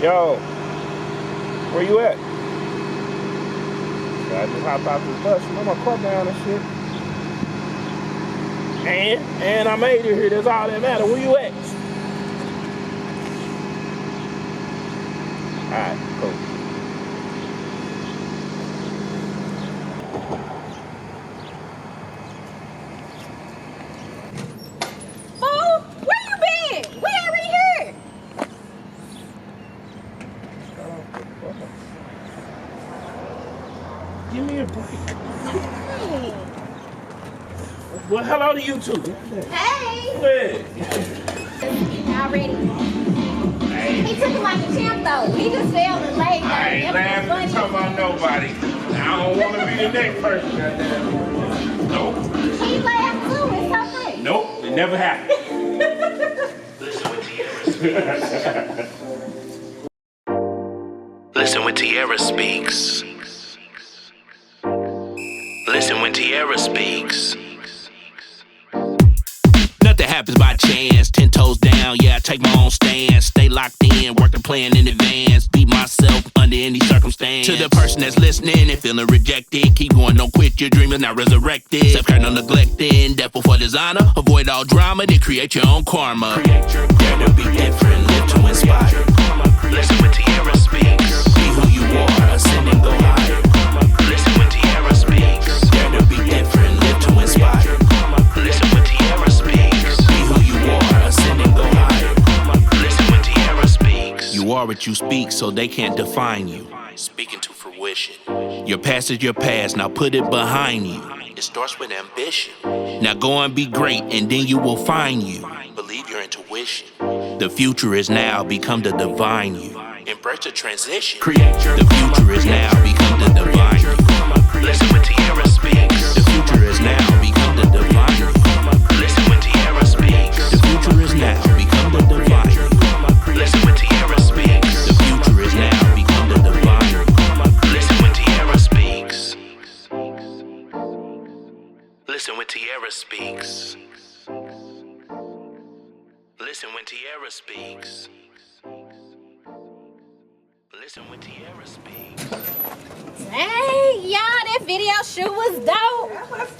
Yo, where you at? I just hopped out this bus. I'm gonna car down and shit. And I made it here. That's all that matters. Where you at? Alright, cool. Oh, where you been? We already here. Give me a break. Well, hello to you too. Hey. Already. He took it like a champ though. He just fell and laid there. I ain't laughing talking about nobody. I don't want to be the next person. Nope. He laughed too. It's okay. Nope. It never happened. Listen when Tierra speaks. Listen when Tierra speaks. Nothing happens by chance. 10 toes down, yeah, I take my own stance. Stay locked in, work the plan in advance. Beat myself under any circumstance. To the person that's listening and feeling rejected, keep going, don't quit your dream, is not resurrected. Self-care, no neglecting, devil for designer. Avoid all drama, then create your own karma. Dare to be different, live to inspire. Listen when Tierra speaks. Be who you are, ascend and go higher. Listen when Tierra speaks. Dare to be different, live to inspire. Listen when Tierra speaks. Be who you are, ascend and go higher. Listen when Tierra speaks. You are what you speak, so they can't define you. Speaking to fruition. Your past is your past, now put it behind you. It starts with ambition. Now go and be great, and then you will find you. Believe your intuition. The future is now, become the divine you. Embrace the transition. The future is now, become the divine you. Listen when Tierra speaks. The future is now, become the divine you. Listen when Tierra speaks. The future is now, become the divine you. Listen when Tierra speaks. The future is now, become the divine you. Listen when Tierra speaks. Listen when Tierra speaks. Listen when Tierra speaks. Listen when Tierra speaks. Hey, y'all, that video shoot was dope.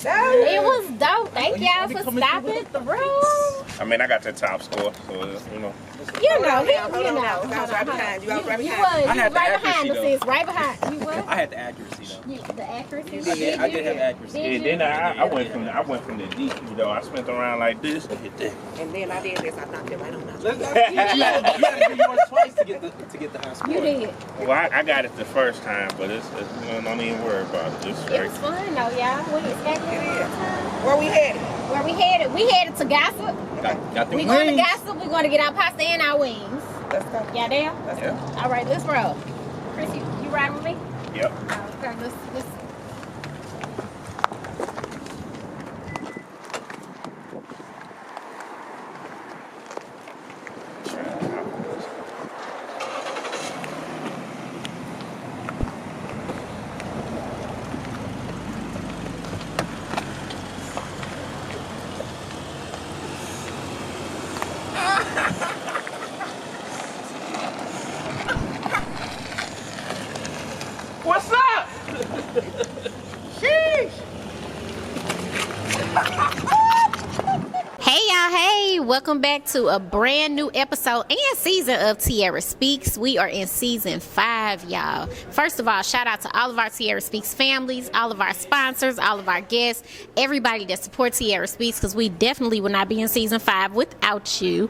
It was dope. Thank y'all for stopping through. I mean, I got the top score, so you know. Hold on. I was right behind you. I was right You behind you. was right behind the scenes, right behind you. Was I had the accuracy though. the accuracy? I did have accuracy. Yeah, then I went from the deep, you know. I spent around like this and hit that. And then I did this. I knocked it right on out. You had to do yours twice to get the high score. You did. Well, I got it the first time, but it's you know, don't even worry about it. It's It straight. was fun though, y'all. We expected it. Where we headed? Where we headed? We headed to Gossip. Got the We going to wings. Gossip. We're going to get our pasta and our wings. Let's go. Y'all down? Yeah. All right, let's roll. Chris, you riding with me? Yep. Okay, let's. What's up? Hey y'all, hey, welcome back to a brand new episode and season of Tierra Speaks. We are in season 5, y'all. First of all, shout out to all of our Tierra Speaks families, all of our sponsors, all of our guests, everybody that supports Tierra Speaks, because we definitely would not be in season 5 without you.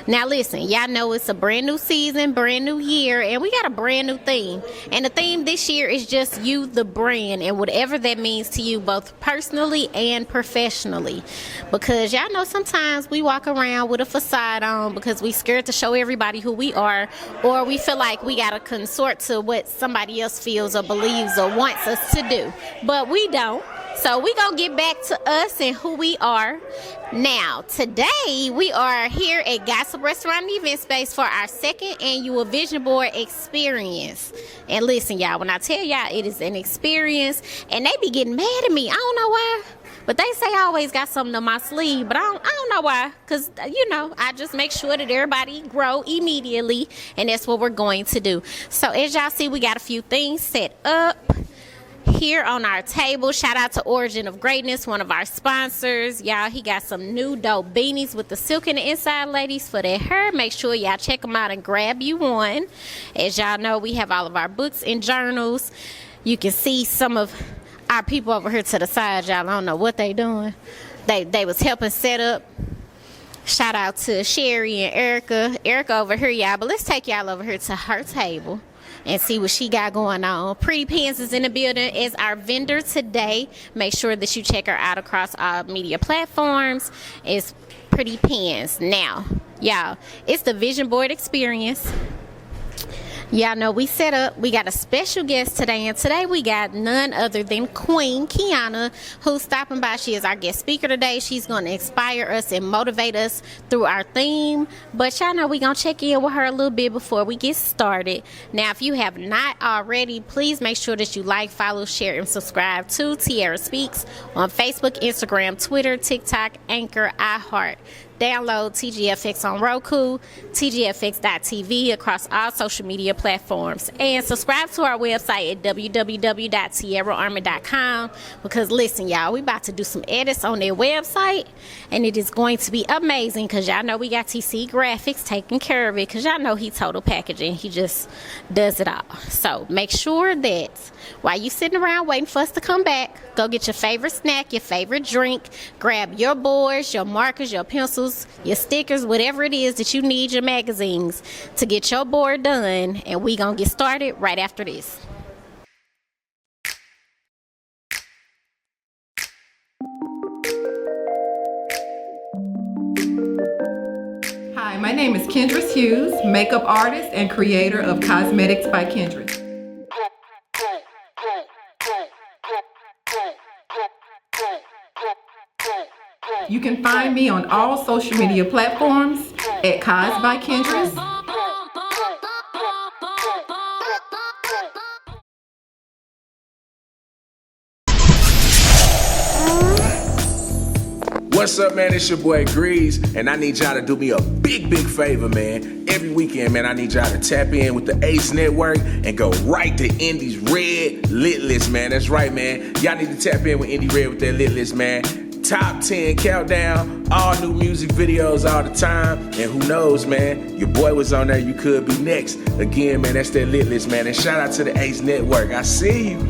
Now listen, y'all know it's a brand new season, brand new year, and we got a brand new theme. And the theme this year is just you, the brand, and whatever that means to you, both personally and professionally. Because y'all know sometimes we walk around with a facade on because we scared to show everybody who we are, or we feel like we gotta consort to what somebody else feels or believes or wants us to do, but we don't. So we gonna get back to us and who we are. Now today we are here at Gossip Restaurant and Event Space for our second annual Vision Board experience. And listen y'all, when I tell y'all it is an experience, and they be getting mad at me, I don't know why, But they say I always got something on my sleeve, but I don't know why. Because, you know, I just make sure that everybody grow immediately, and that's what we're going to do. So as y'all see, we got a few things set up here on our table. Shout out to Origin of Greatness, one of our sponsors. Y'all, he got some new dope beanies with the silk in the inside, ladies, for that hair. Make sure y'all check them out and grab you one. As y'all know, we have all of our books and journals. You can see some of our people over here to the side. Y'all, I don't know what they doing. They was helping set up. Shout out to Sherry and Erica over here, y'all. But let's take y'all over here to her table and see what she got going on. Pretty Pens is in the building as our vendor today. Make sure that you check her out across all media platforms. It's Pretty Pens. Now, y'all, it's the Vision Board Experience. Y'all know we set up, we got a special guest today, and today we got none other than Queen Kiana, who's stopping by. She is our guest speaker today. She's going to inspire us and motivate us through our theme, but y'all know we're going to check in with her a little bit before we get started. Now, if you have not already, please make sure that you like, follow, share, and subscribe to Tiara Speaks on Facebook, Instagram, Twitter, TikTok, Anchor, iHeart. Download TGFX on Roku, TGFX.tv across all social media platforms. And subscribe to our website at www.tiaraarmy.com, because listen, y'all, we about to do some edits on their website, and it is going to be amazing, because y'all know we got TC Graphics taking care of it, because y'all know he total packaging. He just does it all. So make sure that while you sitting around waiting for us to come back, go get your favorite snack, your favorite drink, grab your boards, your markers, your pencils, your stickers, whatever it is that you need, your magazines, to get your board done, and we gonna get started right after this. Hi, my name is Kendris Hughes, makeup artist and creator of Cosmetics by Kendris. You can find me on all social media platforms at Cos by Kendris. What's up, man? It's your boy Grease, and I need y'all to do me a big favor, man. Every weekend, man, I need y'all to tap in with the Ace Network and go right to Indie's Red Lit List, man. That's right, man. Y'all need to tap in with Indie Red with that Lit List, man. Top 10 countdown, all new music videos all the time, and who knows, man, your boy was on there, you could be next. Again, man, that's that Lit List, man, and shout out to the Ace Network. I see you.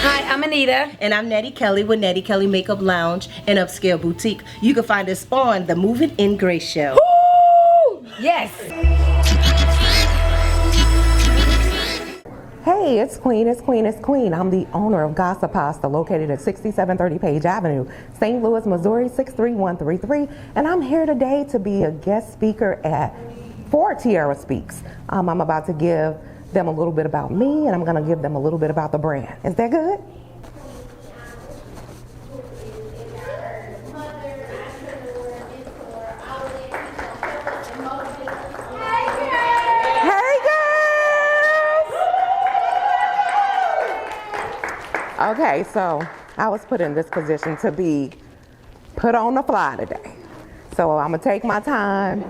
Hi, I'm Anita. And I'm Nettie Kelly with Nettie Kelly Makeup Lounge and Upscale Boutique. You can find us on the Moving in Grace show. Woo! Yes. Hey, it's Queen. I'm the owner of Gossip Pasta, located at 6730 Page Avenue, St. Louis, Missouri, 63133. And I'm here today to be a guest speaker for Tiara Speaks. I'm about to give them a little bit about me, and I'm going to give them a little bit about the brand. Is that good? Okay, so I was put in this position to be put on the fly today. So I'm gonna take my time.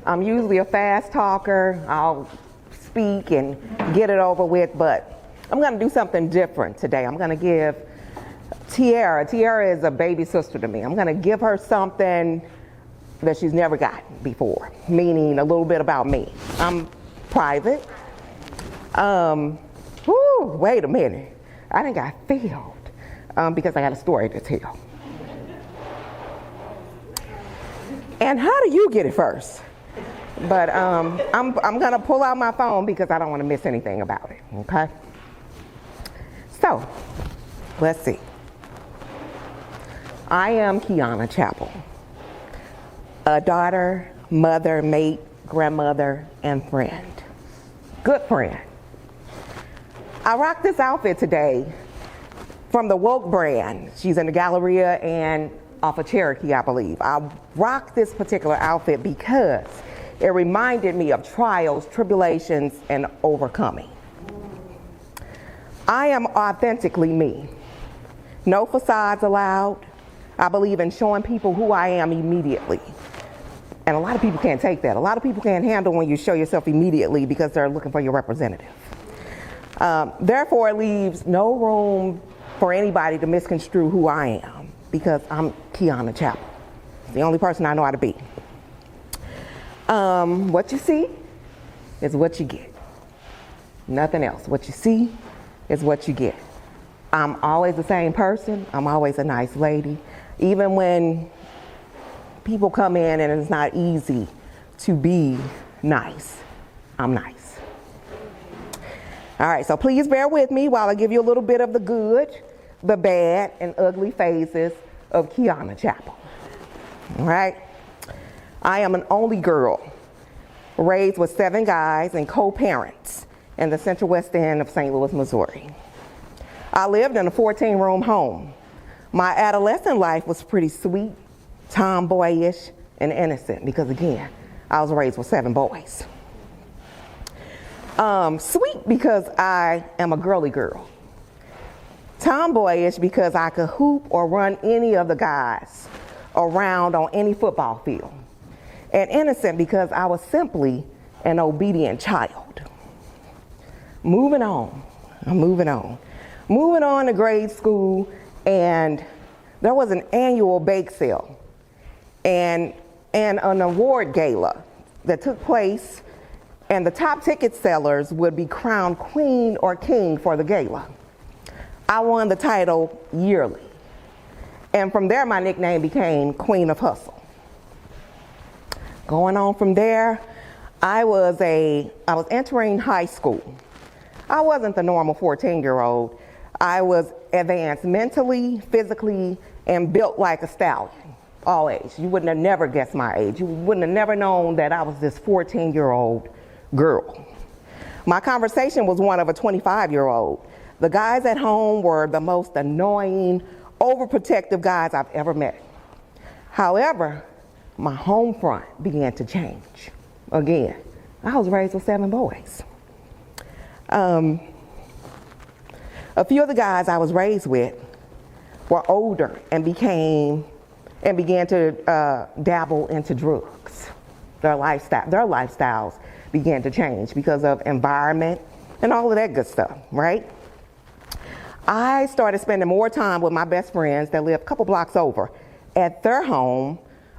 I'm usually a fast talker. I'll speak and get it over with, but I'm gonna do something different today. I'm gonna give Tiara is a baby sister to me. I'm gonna give her something that she's never gotten before, meaning a little bit about me. I'm private. Wait a minute. I think I failed because I got a story to tell. And how do you get it first? But I'm gonna pull out my phone because I don't want to miss anything about it, okay? So, let's see. I am Kiana Chappell, a daughter, mother, mate, grandmother, and friend. Good friend. I rock this outfit today from the Woke brand. She's in the Galleria and off of Cherokee, I believe. I rock this particular outfit because it reminded me of trials, tribulations, and overcoming. I am authentically me. No facades allowed. I believe in showing people who I am immediately. And a lot of people can't take that. A lot of people can't handle when you show yourself immediately because they're looking for your representative. Therefore, it leaves no room for anybody to misconstrue who I am because I'm Kiana Chapel. It's the only person I know how to be. What you see is what you get. Nothing else. What you see is what you get. I'm always the same person. I'm always a nice lady. Even when people come in and it's not easy to be nice, I'm nice. All right, so please bear with me while I give you a little bit of the good, the bad, and ugly phases of Kiana Chapel. All right? I am an only girl, raised with 7 guys and co-parents in the Central West End of St. Louis, Missouri. I lived in a 14-room home. My adolescent life was pretty sweet, tomboyish, and innocent because, again, I was raised with 7 boys. Sweet because I am a girly girl. Tomboyish because I could hoop or run any of the guys around on any football field. And innocent because I was simply an obedient child. Moving on. Moving on to grade school, and there was an annual bake sale and an award gala that took place, and the top ticket sellers would be crowned queen or king for the gala. I won the title yearly, and from there my nickname became Queen of Hustle. Going on from there, I was entering high school. I wasn't the normal 14-year-old. I was advanced mentally, physically, and built like a stallion, all age. You wouldn't have never guessed my age. You wouldn't have never known that I was this 14-year-old girl. My conversation was one of a 25-year-old. The guys at home were the most annoying, overprotective guys I've ever met. However, my home front began to change. Again, I was raised with 7 boys. A few of the guys I was raised with were older and began to dabble into drugs. Their lifestyles began to change because of environment and all of that good stuff, right? I started spending more time with my best friends that lived a couple blocks over at their home,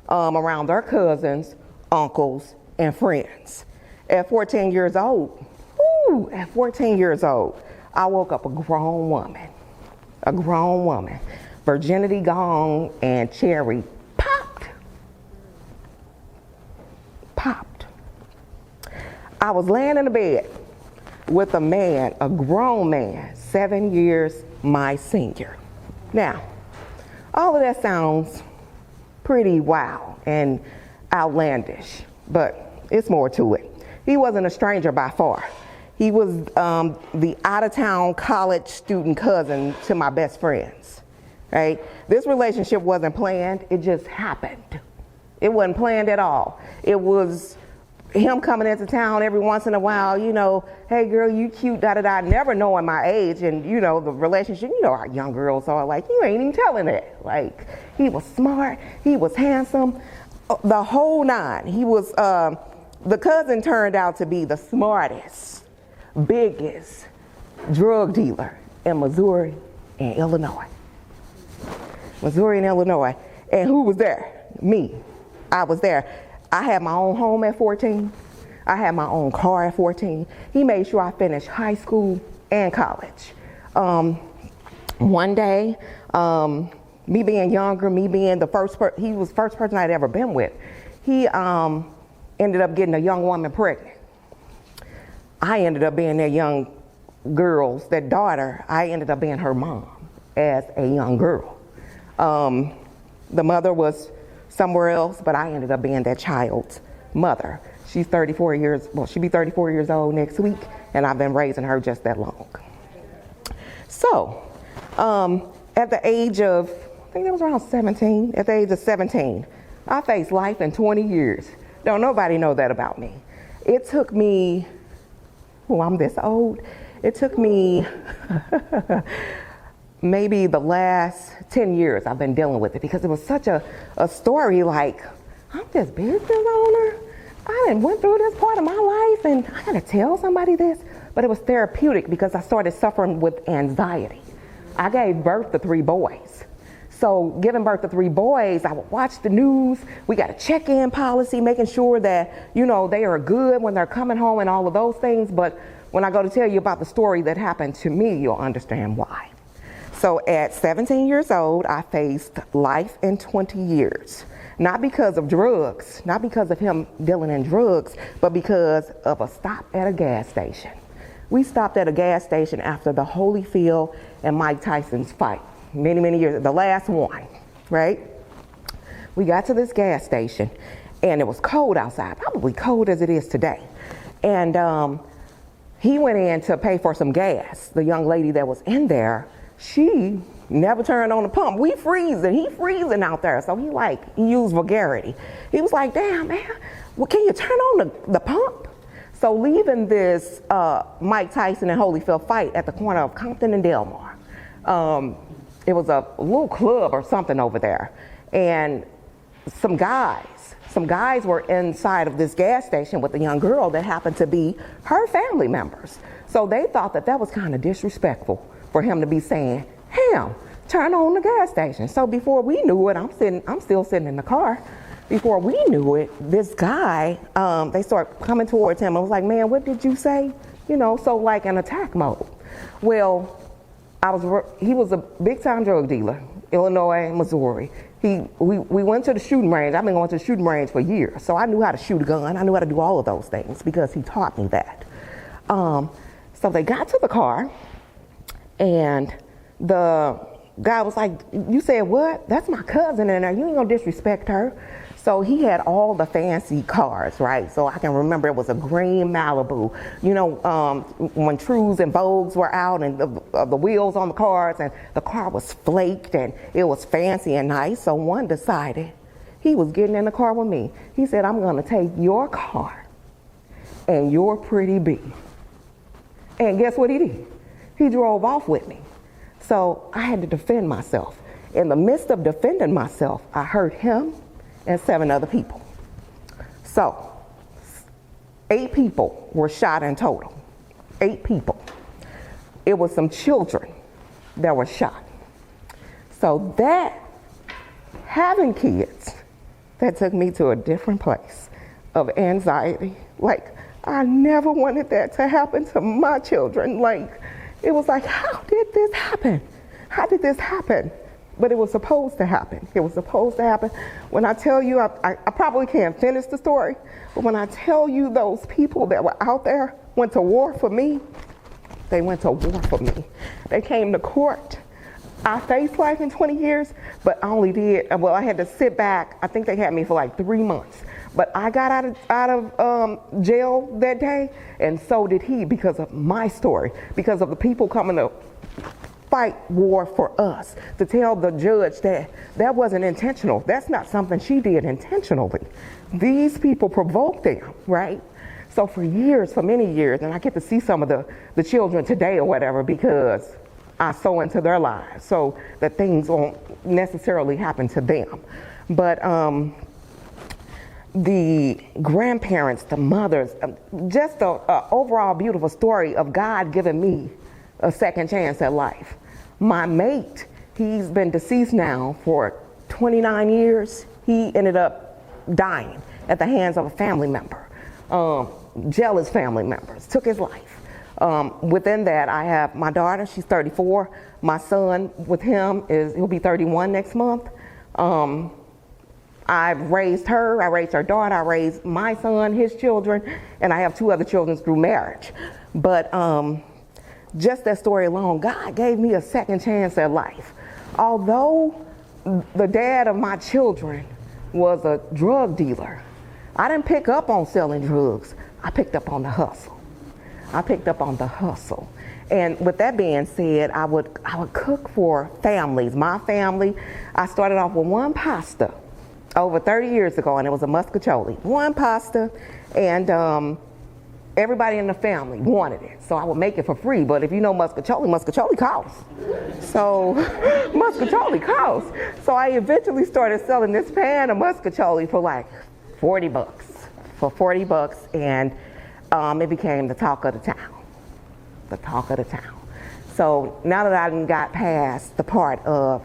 around their cousins, uncles, and friends. At 14 years old, I woke up a grown woman. Virginity gone and cherry popped. I was laying in the bed with a man, a grown man, 7 years my senior. Now, all of that sounds pretty wild and outlandish, but it's more to it. He wasn't a stranger by far. He was the out-of-town college student cousin to my best friends, right? This relationship wasn't planned, it just happened. It wasn't planned at all. It was him coming into town every once in a while, you know, hey girl, you cute, da-da-da, never knowing my age, and you know, the relationship, you know how young girls are, like, you ain't even telling that. Like, he was smart, he was handsome, the whole nine. He was, the cousin turned out to be the smartest, biggest drug dealer in Missouri and Illinois. And who was there? Me. I was there. I had my own home at 14. I had my own car at 14. He made sure I finished high school and college. One day, me being younger, me being the he was the first person I'd ever been with. He ended up getting a young woman pregnant. I ended up being that young girl's, that daughter, I ended up being her mom as a young girl. The mother was somewhere else, but I ended up being that child's mother. She's 34 years, well, she'll be 34 years old next week, and I've been raising her just that long. So, at the age of, I think that was around 17, at the age of 17, I faced life in 20 years. Don't nobody know that about me. It took me, I'm this old. It took me maybe the last 10 years I've been dealing with it because it was such a story like, I'm this business owner. I done went through this part of my life and I gotta tell somebody this. But it was therapeutic because I started suffering with anxiety. I gave birth to 3 boys. So giving birth to 3 boys, I would watch the news. We got a check-in policy, making sure that, you know, they are good when they're coming home and all of those things. But when I go to tell you about the story that happened to me, you'll understand why. So at 17 years old, I faced life in 20 years. Not because of drugs, not because of him dealing in drugs, but because of a stop at a gas station. We stopped at a gas station after the Holyfield and Mike Tyson's fight, many years, the last one, right? We got to this gas station and it was cold outside, probably cold as it is today. And he went in to pay for some gas. The young lady that was in there, she never turned on the pump. We freezing, he freezing out there. So he used vulgarity. He was like, damn man, well, can you turn on the pump? So leaving this Mike Tyson and Holyfield fight at the corner of Compton and Delmar, it was a little club or something over there. And some guys were inside of this gas station with a young girl that happened to be her family members. So they thought that was kind of disrespectful for him to be saying, "Ham, turn on the gas station." So before we knew it, I'm still sitting in the car. Before we knew it, this guy, they started coming towards him. I was like, "Man, what did you say?" You know, so like in attack mode. Well, he was a big time drug dealer, Illinois, Missouri. We went to the shooting range. I've been going to the shooting range for years. So I knew how to shoot a gun. I knew how to do all of those things because he taught me that. So they got to the car and the guy was like, "You said what? That's my cousin in there. You ain't gonna disrespect her." So he had all the fancy cars, right? So I can remember it was a green Malibu. You know, when Trues and Vogues were out and the wheels on the cars and the car was flaked and it was fancy and nice. So one decided he was getting in the car with me. He said, "I'm gonna take your car and your pretty B." And guess what he did? He drove off with me. So I had to defend myself. In the midst of defending myself, I hurt him and 7 other people. So 8 people were shot in total. 8 people. It was some children that were shot. So that, having kids, that took me to a different place of anxiety. Like, I never wanted that to happen to my children. Like, it was like, how did this happen? How did this happen? But it was supposed to happen. It was supposed to happen. When I tell you, I probably can't finish the story, but when I tell you those people that were out there went to war for me, they went to war for me. They came to court. I faced life in 20 years, but I only did, well, I had to sit back. I think they had me for like 3 months. But I got out of jail that day, and so did he because of my story, because of the people coming to fight war for us, to tell the judge that wasn't intentional. That's not something she did intentionally. These people provoked them, right? So for years, for many years, and I get to see some of the children today or whatever because I sow into their lives so that things won't necessarily happen to them. But the grandparents, the mothers, just an overall beautiful story of God giving me a second chance at life. My mate, he's been deceased now for 29 years. He ended up dying at the hands of a family member. Jealous family members took his life. Within that, I have my daughter, she's 34. My son with him he'll be 31 next month. I've raised her, I raised her daughter, I raised my son, his children, and I have 2 other children through marriage. But just that story alone, God gave me a second chance at life. Although the dad of my children was a drug dealer, I didn't pick up on selling drugs. I picked up on the hustle. And with that being said, I would cook for families. My family, I started off with one pasta over 30 years ago, and it was a muscatoli. One pasta, and everybody in the family wanted it. So I would make it for free. But if you know muscatoli costs. So muscatoli costs. So I eventually started selling this pan of muscatoli for like 40 bucks. For 40 bucks, and it became the talk of the town. The talk of the town. So now that I done got past the part of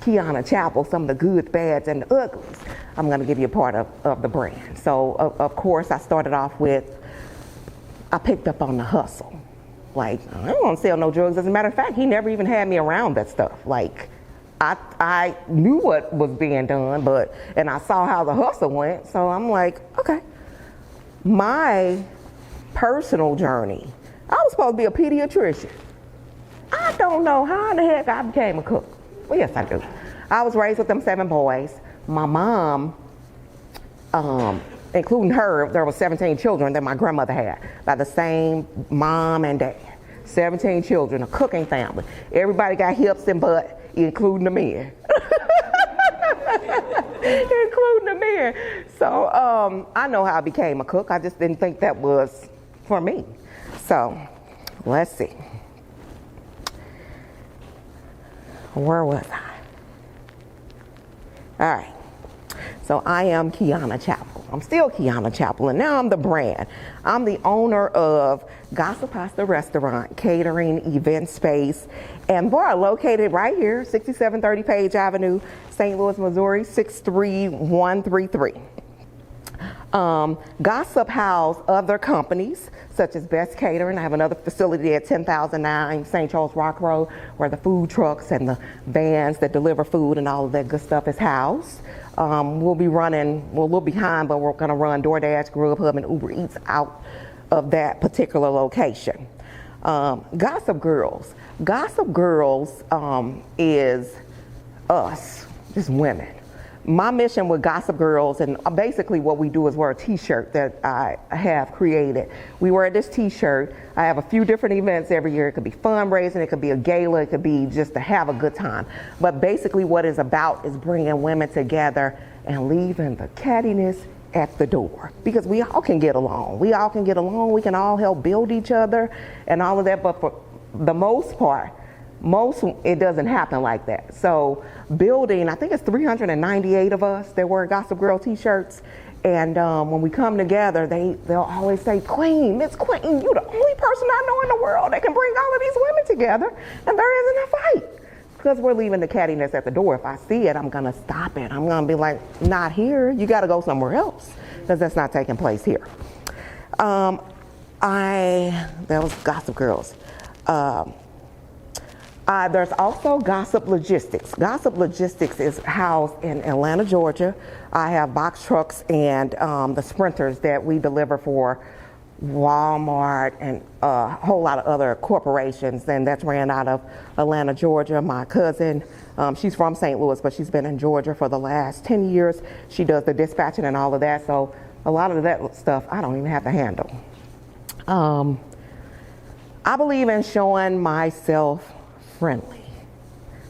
Kiana Chapel, some of the goods, bads, and the uglies, I'm going to give you a part of the brand. So, of course, I started off with, I picked up on the hustle. Like, I don't want to sell no drugs. As a matter of fact, he never even had me around that stuff. Like, I knew what was being done, and I saw how the hustle went, so I'm like, okay. My personal journey, I was supposed to be a pediatrician. I don't know how in the heck I became a cook. Well, yes, I do. I was raised with them 7 boys. My mom, including her, there were 17 children that my grandmother had by the same mom and dad. 17 children, a cooking family. Everybody got hips and butt, including the men. Including the men. So I know how I became a cook. I just didn't think that was for me. So let's see. Where was I? All right. So I am Kiana Chapel. I'm still Kiana Chapel, and now I'm the brand. I'm the owner of Gossip Pasta Restaurant, catering, event space, and bar located right here, 6730 Page Avenue, St. Louis, Missouri, 63133. Gossip house other companies such as Best Catering. I have another facility at 10,009 St. Charles Rock Road where the food trucks and the vans that deliver food and all of that good stuff is housed. We'll be running, well, we're behind, but we're going to run DoorDash, Grubhub, and Uber Eats out of that particular location. Gossip Girls. Gossip Girls is us, just women. My mission with Gossip Girls, and basically what we do is wear a t-shirt that I have created. We wear this t-shirt. I have a few different events every year. It could be fundraising, it could be a gala, it could be just to have a good time. But basically what it's about is bringing women together and leaving the cattiness at the door. Because we all can get along. We all can get along. We can all help build each other and all of that. But for the most part, it doesn't happen like that. So building, I think it's 398 of us that wear Gossip Girl t-shirts. And when we come together, they'll always say, Queen, Miss Queen, you're the only person I know in the world that can bring all of these women together, and there isn't a fight. Because we're leaving the cattiness at the door. If I see it, I'm gonna stop it. I'm gonna be like, not here, you gotta go somewhere else, because that's not taking place here. That was Gossip Girls. There's also Gossip Logistics. Gossip Logistics is housed in Atlanta, Georgia. I have box trucks and the sprinters that we deliver for Walmart and a whole lot of other corporations, and that's ran out of Atlanta, Georgia. My cousin, she's from St. Louis, but she's been in Georgia for the last 10 years. She does the dispatching and all of that, so a lot of that stuff I don't even have to handle. I believe in showing myself friendly.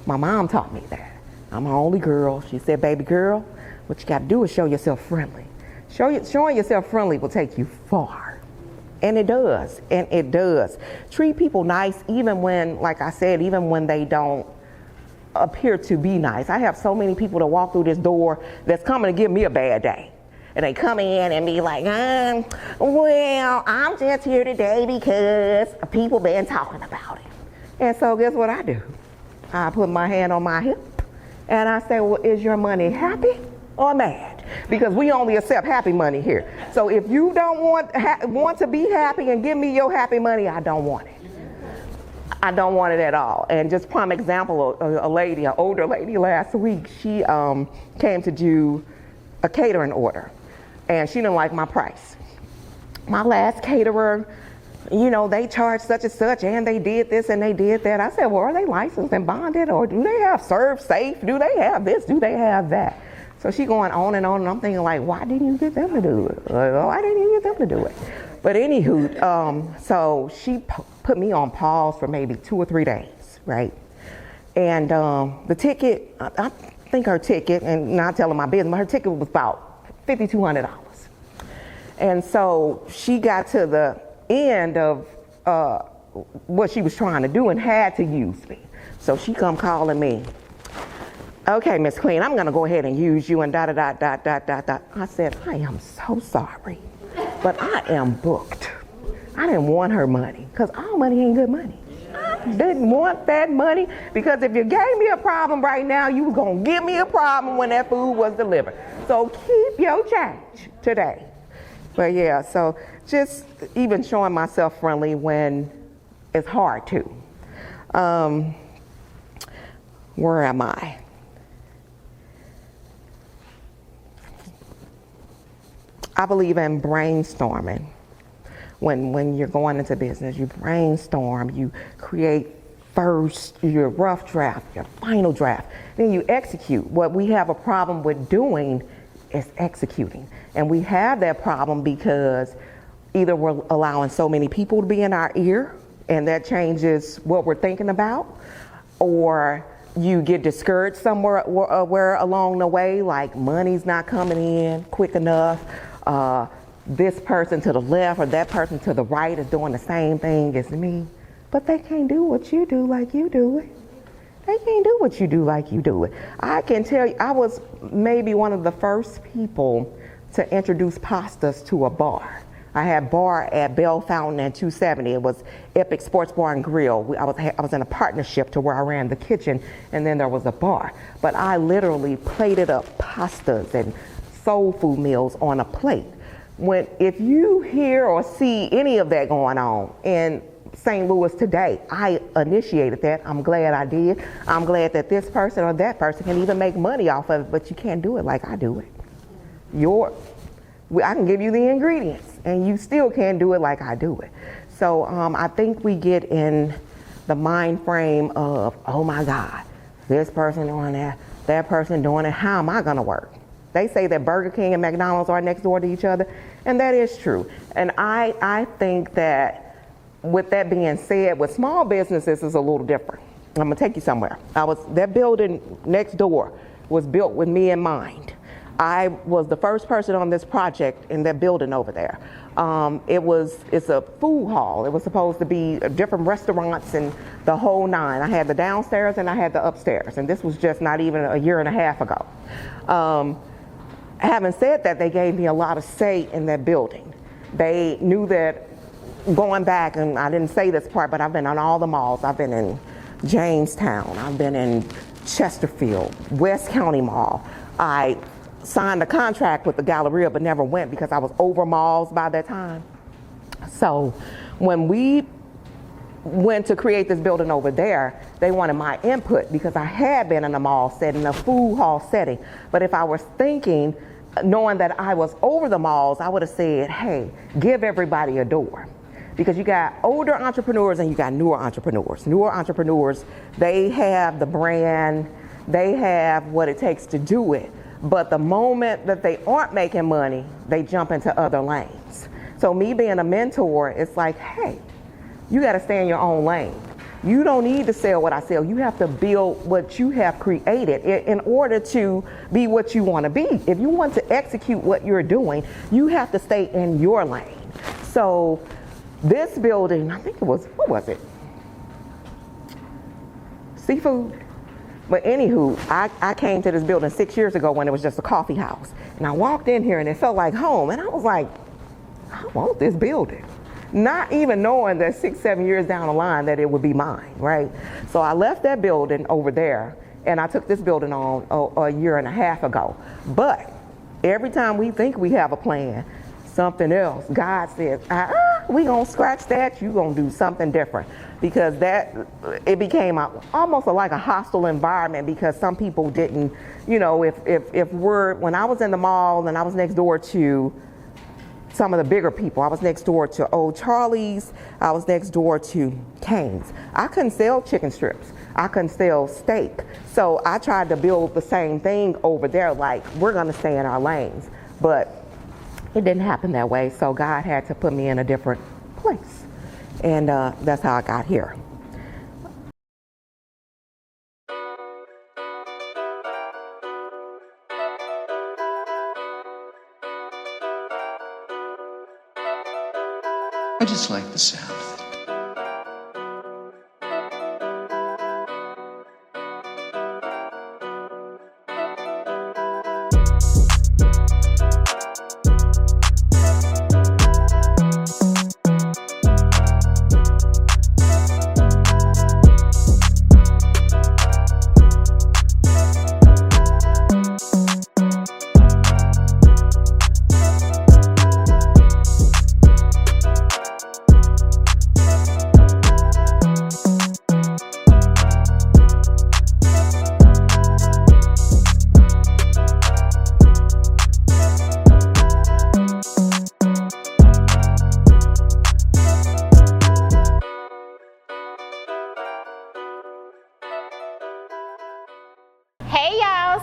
My mom taught me that. I'm her only girl. She said, baby girl, what you got to do is show yourself friendly. Showing yourself friendly will take you far. And it does. And it does. Treat people nice even when, like I said, even when they don't appear to be nice. I have so many people that walk through this door that's coming to give me a bad day. And they come in and be like, well, I'm just here today because people been talking about it. And so guess what I do? I put my hand on my hip and I say, well, is your money happy or mad? Because we only accept happy money here. So if you don't want to be happy and give me your happy money, I don't want it. I don't want it at all. And just prime example, a lady, an older lady last week, she came to do a catering order and she didn't like my price. My last caterer, you know, they charge such and such, and they did this and they did that. I said, well, are they licensed and bonded, or do they have Serve Safe? Do they have this? Do they have that? So she going on, and I'm thinking like, why didn't you get them to do it? Why didn't you get them to do it? But anywho, so she put me on pause for maybe 2 or 3 days, right? And the ticket, I think her ticket, and not telling my business, but her ticket was about $5,200. And so she got to the end of what she was trying to do and had to use me. So she come calling me. Okay, Miss Queen, I'm gonna go ahead and use you and da-da-da-da-da-da-da. I said, I am so sorry, but I am booked. I didn't want her money, because all money ain't good money. I didn't want that money, because if you gave me a problem right now, you was gonna give me a problem when that food was delivered. So keep your change today. But yeah, so just even showing myself friendly when it's hard to. Where am I? I believe in brainstorming. When you're going into business, you brainstorm, you create first your rough draft, your final draft, then you execute. What we have a problem with doing is executing. And we have that problem because either we're allowing so many people to be in our ear, and that changes what we're thinking about, or you get discouraged somewhere where along the way, like money's not coming in quick enough, this person to the left or that person to the right is doing the same thing as me, but they can't do what you do like you do it. They can't do what you do like you do it. I can tell you, I was maybe one of the first people to introduce pastas to a bar. I had bar at Bell Fountain and 270. It was Epic Sports Bar and Grill. I was in a partnership to where I ran the kitchen, and then there was a bar. But I literally plated up pastas and soul food meals on a plate. If you hear or see any of that going on in St. Louis today, I initiated that. I'm glad I did. I'm glad that this person or that person can even make money off of it, but you can't do it like I do it. I can give you the ingredients, and you still can't do it like I do it. So I think we get in the mind frame of, oh my God, this person doing that person doing it, how am I gonna work? They say that Burger King and McDonald's are next door to each other, and that is true. And I think that with that being said, with small businesses is a little different. I'm gonna take you somewhere. That building next door was built with me in mind. I was the first person on this project in that building over there. It's a food hall. It was supposed to be different restaurants and the whole nine. I had the downstairs and I had the upstairs, and this was just not even a year and a half ago. Having said that, they gave me a lot of say in that building. They knew that going back, and I didn't say this part, but I've been on all the malls. I've been in Jamestown, I've been in Chesterfield, West County Mall. I signed a contract with the Galleria but never went because I was over malls by that time. So when we went to create this building over there, they wanted my input because I had been in a mall setting, a food hall setting. But if I was thinking, knowing that I was over the malls, I would have said, hey, give everybody a door. Because you got older entrepreneurs and you got newer entrepreneurs. Newer entrepreneurs, they have the brand, they have what it takes to do it. But the moment that they aren't making money, they jump into other lanes. So me being a mentor, it's like, hey, you got to stay in your own lane. You don't need to sell what I sell. You have to build what you have created in order to be what you want to be. If you want to execute what you're doing, you have to stay in your lane. So this building, I think it was, what was it? Seafood. But anywho, I came to this building 6 years ago when it was just a coffee house. And I walked in here and it felt like home. And I was like, I want this building. Not even knowing that 6, 7 years down the line that it would be mine, right? So I left that building over there and I took this building on a year and a half ago. But every time we think we have a plan, something else, God says, we gonna scratch that, you gonna do something different. Because it became almost like a hostile environment because some people didn't, when I was in the mall and I was next door to some of the bigger people. I was next door to Old Charlie's. I was next door to Cane's. I couldn't sell chicken strips. I couldn't sell steak. So I tried to build the same thing over there, like we're gonna stay in our lanes. But it didn't happen that way, so God had to put me in a different place. And that's how I got here. I just like the sound of it.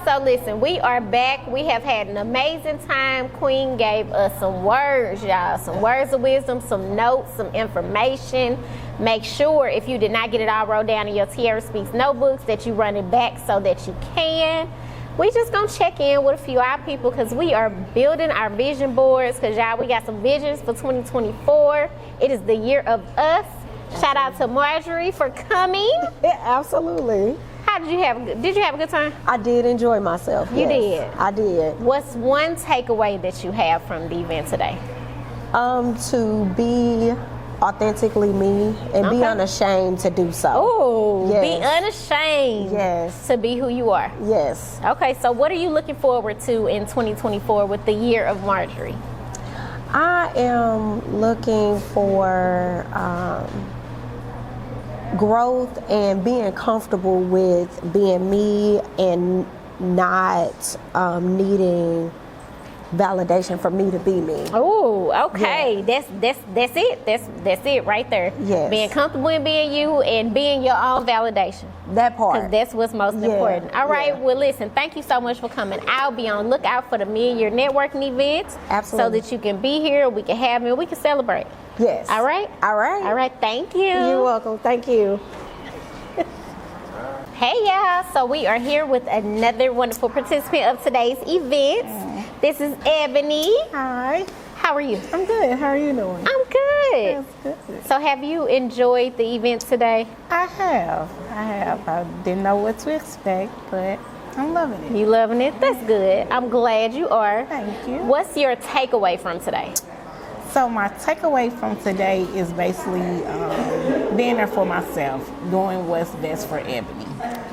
So listen, we are back. We have had an amazing time. Queen gave us some words, y'all. Some words of wisdom, some notes, some information. Make sure if you did not get it all wrote down in your Tiara Speaks notebooks that you run it back so that you can. We just gonna check in with a few of our people because we are building our vision boards because y'all, we got some visions for 2024. It is the year of us. Shout out to Marjorie for coming. Yeah, absolutely. How did you have a good time? I did enjoy myself. You did? I did. What's one takeaway that you have from the event today? To be authentically me and be unashamed to do so. Oh, yes. Be unashamed. Yes. To be who you are. Yes. Okay, so what are you looking forward to in 2024 with the year of Marjorie? I am looking for growth and being comfortable with being me and not needing validation for me to be me. Oh, okay. Yeah. That's it. That's it right there. Yes. Being comfortable in being you and being your own validation. That part. Because that's what's most important. All right. Well, listen, thank you so much for coming. I'll be on the lookout for the mid-year networking events. Absolutely. So that you can be here, we can have me, we can celebrate. Yes. All right? All right. All right. Thank you. You're welcome. Thank you. Hey y'all, so we are here with another wonderful participant of today's event. This is Ebony. Hi. How are you? I'm good. How are you doing? I'm good. That's good. So have you enjoyed the event today? I have. I didn't know what to expect, but I'm loving it. You loving it? That's good. I'm glad you are. Thank you. What's your takeaway from today? So my takeaway from today is basically being there for myself, doing what's best for Ebony.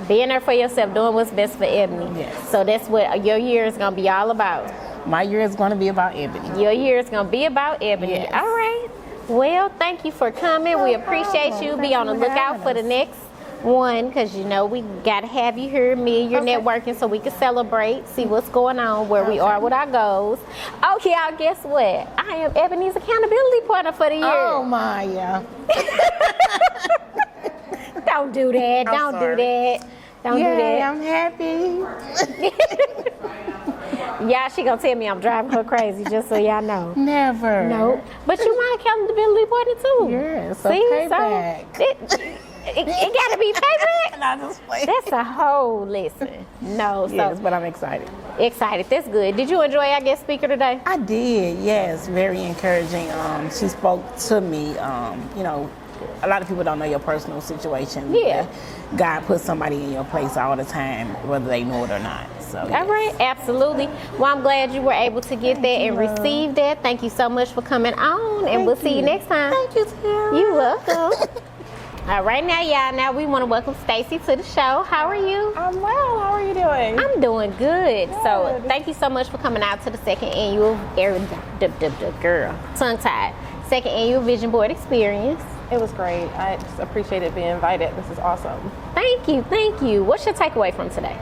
Being there for yourself, doing what's best for Ebony. Yes. So that's what your year is going to be all about. My year is going to be about Ebony. Your year is going to be about Ebony. Yes. All right. Well, thank you for coming. We appreciate you. Be on the lookout for the next one because, you know, we got to have you here, your networking, so we can celebrate, see what's going on, where we are with our goals. Oh, y'all, guess what? I am Ebony's accountability partner for the year. Oh, my, yeah. Don't do that. Don't do that. Don't do that. I'm happy. Yeah, she gonna tell me I'm driving her crazy, just so y'all know. Never. No. But you my accountability partner too. Yes, see, payback. So it gotta be payback. Not just play. That's a whole lesson. No, so Yes, but I'm excited. Excited. That's good. Did you enjoy our guest speaker today? I did. Yes, very encouraging. She spoke to me. You know, a lot of people don't know your personal situation. Yeah. God puts somebody in your place all the time, whether they know it or not. So. All right, absolutely. Well, I'm glad you were able to get that and receive that. Thank you so much for coming on, and we'll see you next time. Thank you, Tara. You're welcome. All right, now, y'all. Now we want to welcome Stacy to the show. How are you? I'm well. How are you doing? I'm doing good. So thank you so much for coming out to the second annual tongue-tied second annual Vision Board Experience. It was great. I just appreciated being invited. This is awesome. Thank you. Thank you. What's your takeaway from today?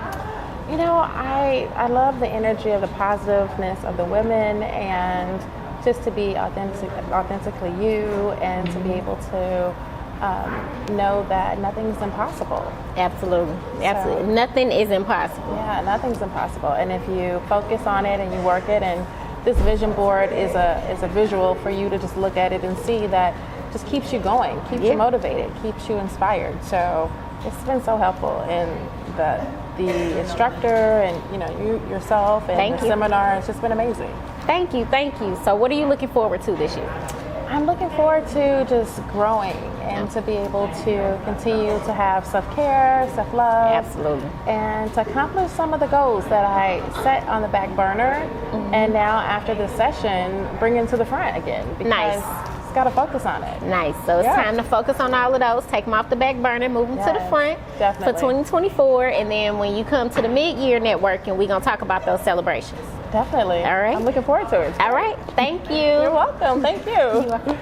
You know, I love the energy of the positiveness of the women and just to be authentically you and to be able to know that nothing's impossible. Absolutely. Absolutely. So, nothing is impossible. Yeah, nothing's impossible. And if you focus on it and you work it, and this vision board is a visual for you to just look at it and see that just keeps you going, keeps you motivated, keeps you inspired. So it's been so helpful in the instructor and you yourself and the seminar. It's just been amazing. Thank you. So what are you looking forward to this year? I'm looking forward to just growing and to be able to continue to have self-care, self-love. Absolutely. And to accomplish some of the goals that I set on the back burner and now after this session bring into the front again. Because Nice. it's got to focus on it. Nice. So it's time to focus on all of those, take them off the back burner, move them to the front definitely. for 2024. And then when you come to the mid-year networking, we're going to talk about those celebrations. Definitely. All right. I'm looking forward to it. All right. Thank you. You're welcome. Thank you. You're welcome.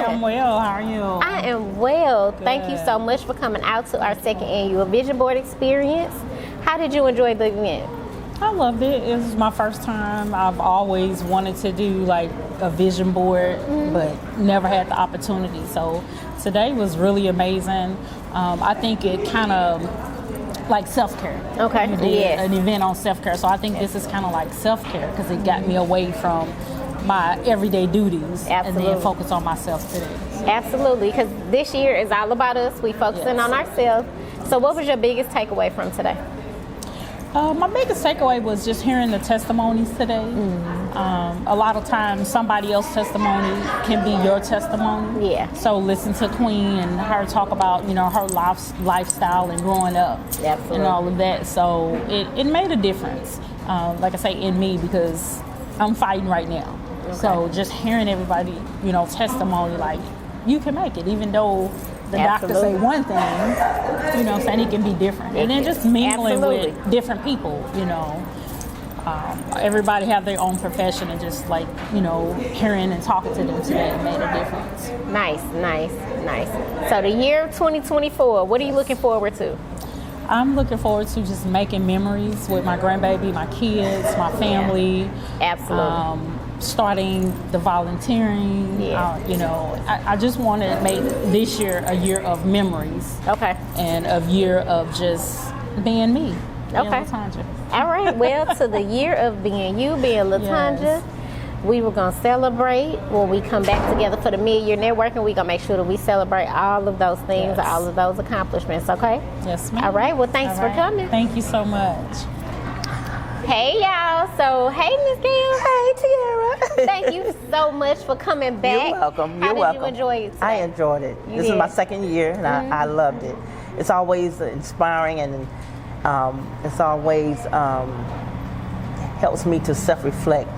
I'm well. How are you? I am well. Thank you so much for coming out to our second annual Vision Board experience. How did you enjoy the event? I loved it. It was my first time. I've always wanted to do like a vision board, but never had the opportunity. So today was really amazing. I think it kind of like self-care. Okay. You did an event on self-care. So I think this is kind of like self-care because it got me away from my everyday duties and then focus on myself today. Absolutely, because this year is all about us. We focusing on ourselves. So what was your biggest takeaway from today? My biggest takeaway was just hearing the testimonies today. A lot of times somebody else's testimony can be your testimony. Yeah. So listen to Queen and her talk about, you know, her lifestyle and growing up. Absolutely. And all of that. So it made a difference, like I say, in me because I'm fighting right now. Okay. So just hearing everybody, you know, testimony, like you can make it, even though the doctor say one thing, you know, saying it can be different. And then just mingling with different people, you know. Everybody have their own profession and just like, you know, hearing and talking to them today made a difference. Nice. So the year 2024, what are you looking forward to? I'm looking forward to just making memories with my grandbaby, my kids, my family. Absolutely. Starting the volunteering. You know, I just want to make this year a year of memories. Okay. And a year of just being me. Okay. LaTanja. All right. Well, to the year of being you, being LaTanja, we were going to celebrate when we come back together for the mid-year networking. We're going to make sure that we celebrate all of those things, all of those accomplishments, okay? Yes, ma'am. All right. Well, thanks for coming. Thank you so much. Hey, y'all. So, hey, Miss Gail. Hey, Tiara. Thank you so much for coming back. You're welcome. How did you enjoy it today? I enjoyed it. This is my second year, and I loved it. It's always inspiring, and it's always helps me to self-reflect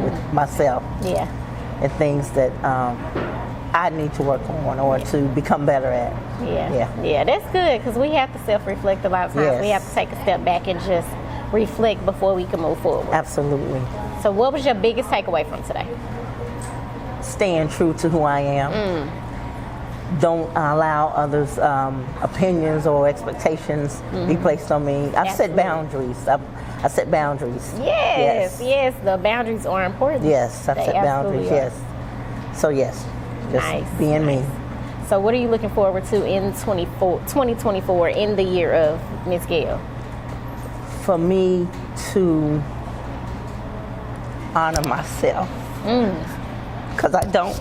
with myself. And things that I need to work on or to become better at. Yeah, that's good because we have to self-reflect a lot of times. Yes. We have to take a step back and just reflect before we can move forward. Absolutely. So what was your biggest takeaway from today? Staying true to who I am. Don't allow others' opinions or expectations be placed on me. I've set boundaries. I set boundaries. Yes. The boundaries are important. Yes, I've set boundaries. Yes. So yes, just being me. So what are you looking forward to in 2024, in the year of Miss Gail? For me to honor myself. Because I don't.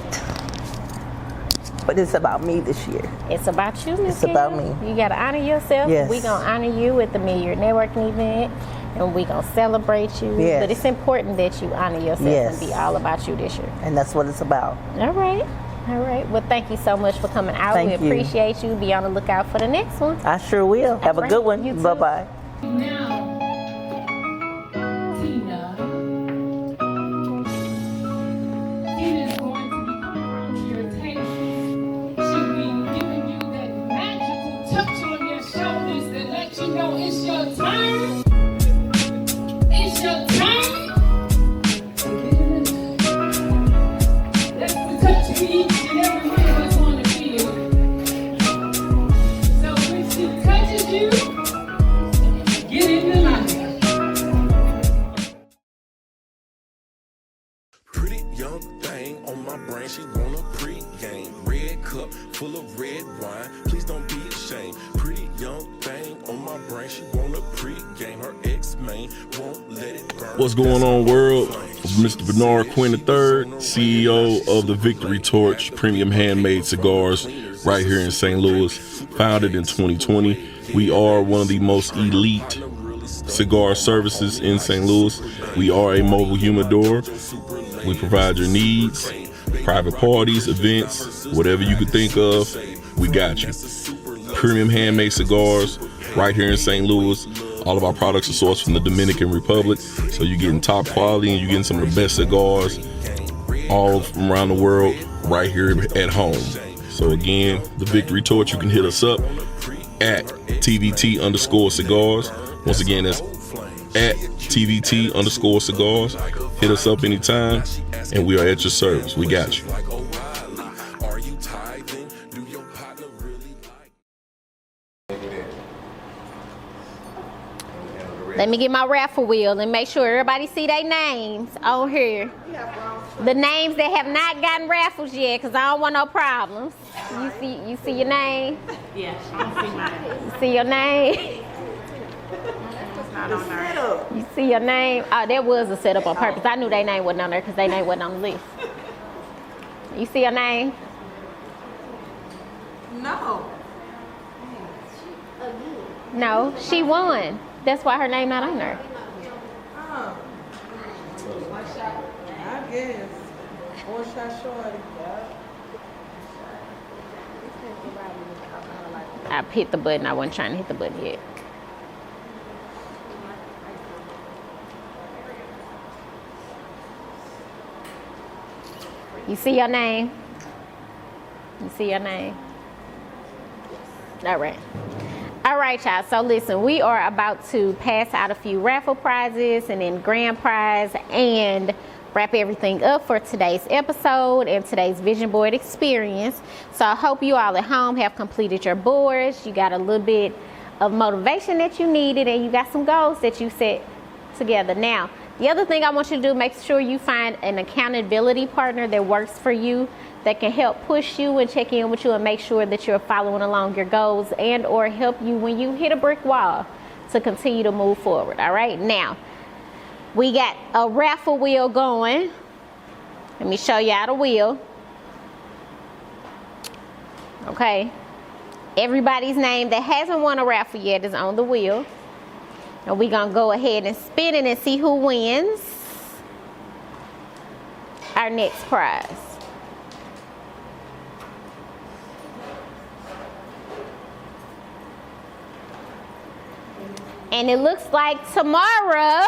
But it's about me this year. It's about you, Miss It's about me. You got to honor yourself. Yes. We're going to honor you at the Mid-Year Networking event, and we're going to celebrate you. Yes. But it's important that you honor yourself Yes. and be all about you this year. And that's what it's about. All right. All right. Well, thank you so much for coming out. Thank we you. appreciate you. Be on the lookout for the next one. I sure will. Have a right. good one. You too. Bye-bye. Now, Tina. Tina is going to be coming around your table. She'll be giving you that magical touch on your shoulders that let you know it's your turn. It's your turn. That's the touch we each and every one of us want to feel. So when she touches you, get in the line. Pretty young thing on my brain, she want a pre-game. Red cup full of red wine, please don't be ashamed. Pretty young thing on my brain, she want a pre-game. Her ex-main won't let it burn. What's going on, world? Mr. Bernard Quinn III, CEO of the Victory Torch Premium Handmade Cigars right here in St. Louis, founded in 2020. We are one of the most elite cigar services in St. Louis. We are a mobile humidor. We provide your needs, private parties, events, whatever you could think of, we got you. Premium handmade cigars right here in St. Louis. All of our products are sourced from the Dominican Republic, so you're getting top quality and you're getting some of the best cigars all from around the world right here at home. So again, the Victory Torch, you can hit us up at TVT_cigars. Once again, that's at TVT_cigars. Hit us up anytime, and we are at your service. We got you. Let me get my raffle wheel and make sure everybody see their names on here. The names that have not gotten raffles yet, because I don't want no problems. You see your name? Yeah, I see mine. You see your name? You see your name? Oh, that was a setup on purpose. I knew their name wasn't on there because their name wasn't on the list. You see your name? No. No, she won. That's why her name not on there. Oh. I guess. One shot shorty. I hit the button. I wasn't trying to hit the button yet. You see your name? You see your name? All right. All right, y'all. So listen, we are about to pass out a few raffle prizes and then grand prize and wrap everything up for today's episode and today's vision board experience. So I hope you all at home have completed your boards. You got a little bit of motivation that you needed and you got some goals that you set together. Now, the other thing I want you to do, make sure you find an accountability partner that works for you, that can help push you and check in with you and make sure that you're following along your goals and or help you when you hit a brick wall to continue to move forward. All right, now we got a raffle wheel going. Let me show y'all the wheel. Okay, everybody's name that hasn't won a raffle yet is on the wheel. And we're gonna go ahead and spin it and see who wins our next prize. And it looks like Tamara.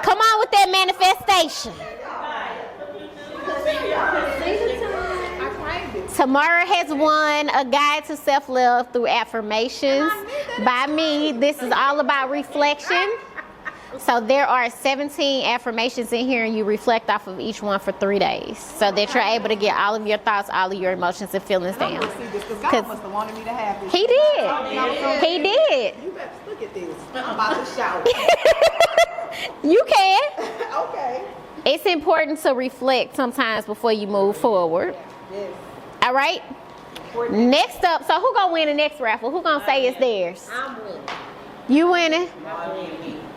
Come on with that manifestation. Tamara has won a guide to self-love through affirmations by me. This is all about reflection. So there are 17 affirmations in here, and you reflect off of each one for 3 days, so that you're able to get all of your thoughts, all of your emotions and feelings down. God must have wanted me to have this. He did. He did. You better look at this. I'm about to shout. You can. Okay. It's important to reflect sometimes before you move forward. All right. Next up, so who gonna win the next raffle? Who gonna say it's theirs? I'm winning. You winning?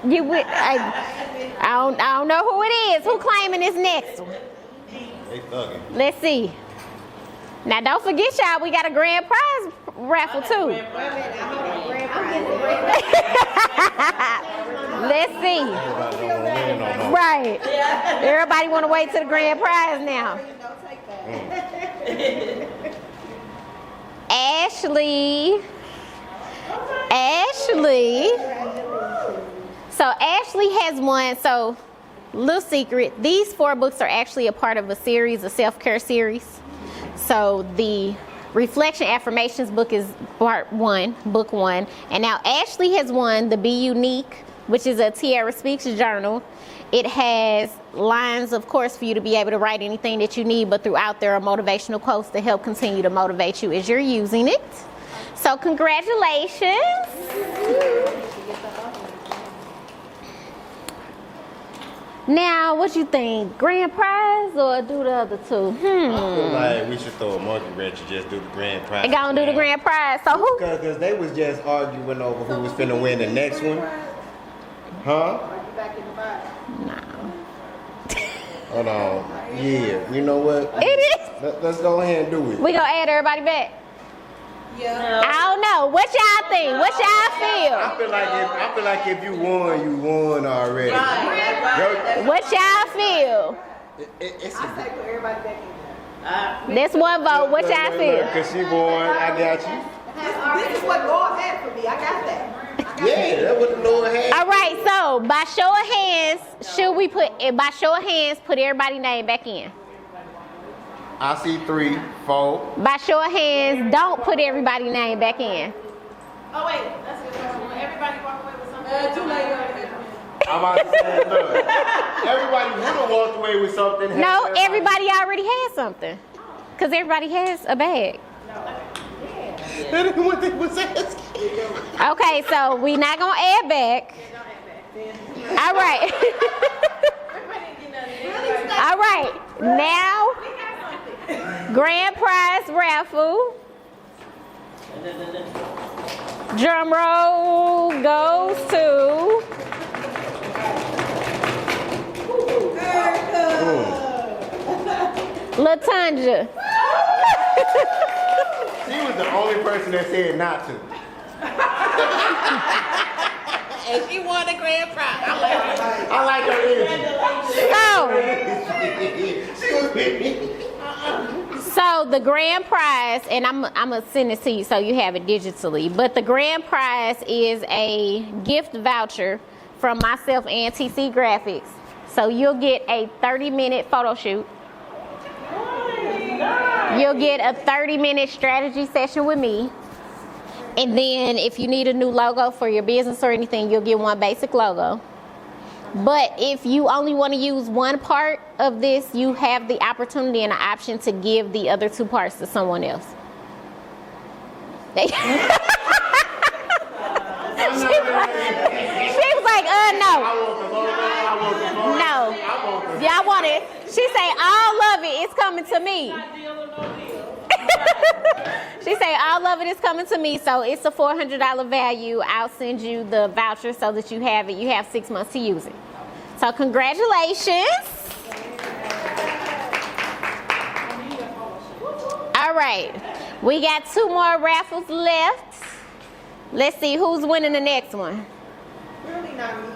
You win? I don't know who it is. Who claiming this next one? They thugging. Let's see. Now don't forget, y'all, we got a grand prize raffle too. Let's see. Right. Everybody want to wait till the grand prize now. Ashley. So Ashley has won. So, little secret, these 4 books are actually a part of a series, a self-care series. So the Reflection Affirmations book is book 1. And now Ashley has won the Be Unique, which is a Tiara Speaks journal. It has lines, of course, for you to be able to write anything that you need, but throughout there are motivational quotes to help continue to motivate you as you're using it. So congratulations. Now, what you think? Grand prize or do the other 2? I feel like we should throw a monkey wrench and just do the grand prize. They gonna do the grand prize. So who? Because they was just arguing over who was finna win the next one. Huh? Hold on. Yeah, you know what? It is. Let's go ahead and do it. We gonna add everybody back? Yeah. I don't know. What y'all think? What y'all feel? I feel like if you won already. Right. What y'all feel? It's I say put everybody back in. That's one vote. What y'all feel? Because she won, I got you. This is what God had for me. I got that. Yeah, that's what the Lord had. All right, so by show of hands, put everybody's name back in? I see 3, 4. By show of hands, don't put everybody's name back in. Oh wait, that's a good question. Will everybody walk away with something? Too late. I'm about to say, look, everybody would have walked away with something. No, everybody already has something. Because everybody has a bag. That ain't what they was asking. Okay, so we not going to add back. All right. All right, now, grand prize raffle. Drum roll goes to LaTanja. She was the only person that said not to. And she won the grand prize. I like her energy. So the grand prize, and I'm gonna send it to you so you have it digitally, but the grand prize is a gift voucher from myself and TC Graphics. So you'll get a 30-minute photo shoot. You'll get a 30-minute strategy session with me. And then if you need a new logo for your business or anything, you'll get one basic logo. But if you only want to use one part of this, you have the opportunity and the option to give the other 2 parts to someone else. She was like, no. No. Y'all want it. She say, all of it is coming to me. She say, all of it is coming to me, so it's a $400 value. I'll send you the voucher so that you have it. You have 6 months to use it. So congratulations. All right. We got 2 more raffles left. Let's see who's winning the next one. Really not me.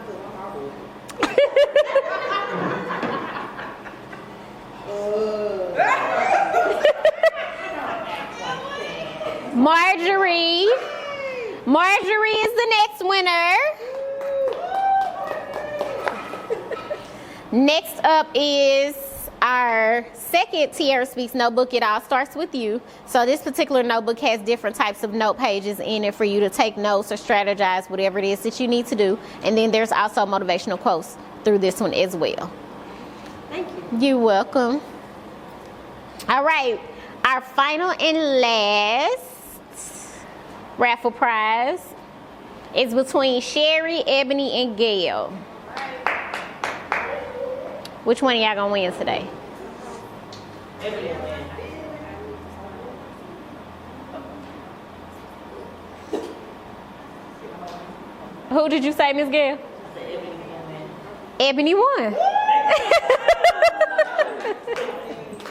Marjorie. Marjorie is the next winner. Next up is our second Tiara Speaks notebook. It all starts with you. So this particular notebook has different types of note pages in it for you to take notes or strategize whatever it is that you need to do. And then there's also motivational quotes through this one as well. Thank you. You're welcome. All right, our final and last raffle prize is between Sherry, Ebony, and Gail. Which one of y'all gonna win today? Who did you say, Miss Gail? Ebony won.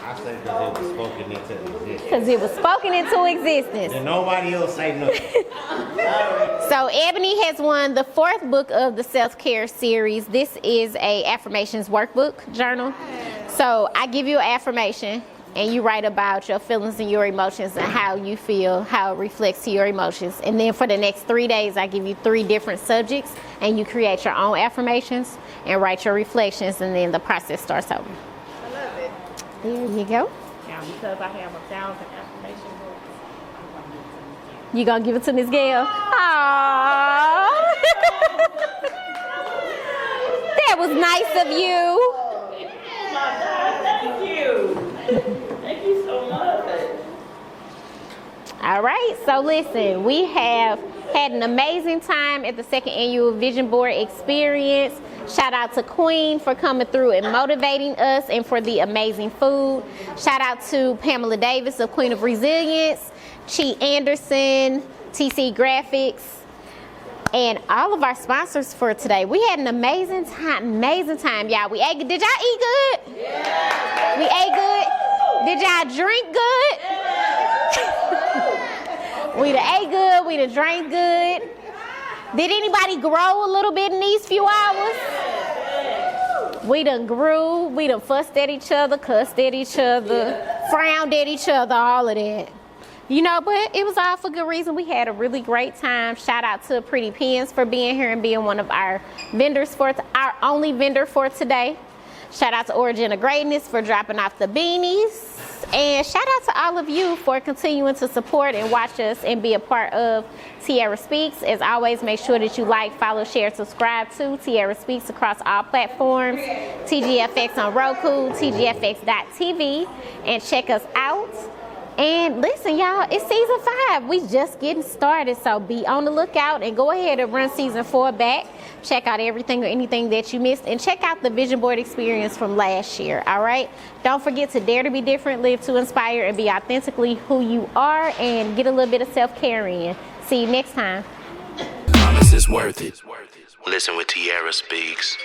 I say because it was spoken into existence. Because it was spoken into existence. And nobody else say nothing. So Ebony has won the 4th book of the self-care series. This is a affirmations workbook journal. So I give you an affirmation and you write about your feelings and your emotions and how you feel, how it reflects to your emotions. And then for the next 3 days, I give you 3 different subjects and you create your own affirmations and write your reflections, and then the process starts over. I love it. There you go. Now, because I have 1,000 affirmation books, You gonna give it to Miss Gail? Aww. That was nice of you. Thank you. Thank you so much. All right, so listen, we have had an amazing time at the 2nd annual Vision Board experience. Shout out to Queen for coming through and motivating us and for the amazing food. Shout out to Pamela Davis of Queen of Resilience, Chi Anderson, TC Graphics, and all of our sponsors for today. We had an amazing time, y'all. We ate good. Did y'all eat good? Yeah. We ate good? Did y'all drink good? We done ate good, we done drank good. Did anybody grow a little bit in these few hours? We done grew, we done fussed at each other, cussed at each other, frowned at each other, all of that. You know, but it was all for good reason. We had a really great time. Shout out to Pretty Pens for being here and being one of our vendors for our only vendor for today. Shout out to Origin of Greatness for dropping off the beanies. And shout out to all of you for continuing to support and watch us and be a part of Tiara Speaks. As always, make sure that you like, follow, share, subscribe to Tiara Speaks across all platforms. TGFX on Roku, TGFX.tv, and check us out. And listen, y'all, it's season 5. We just getting started, so be on the lookout and go ahead and run season 4 back. Check out everything or anything that you missed, and check out the Vision Board experience from last year, all right? Don't forget to dare to be different, live to inspire, and be authentically who you are, and get a little bit of self-care in. See you next time. Promise is worth it. Listen with Tiara Speaks.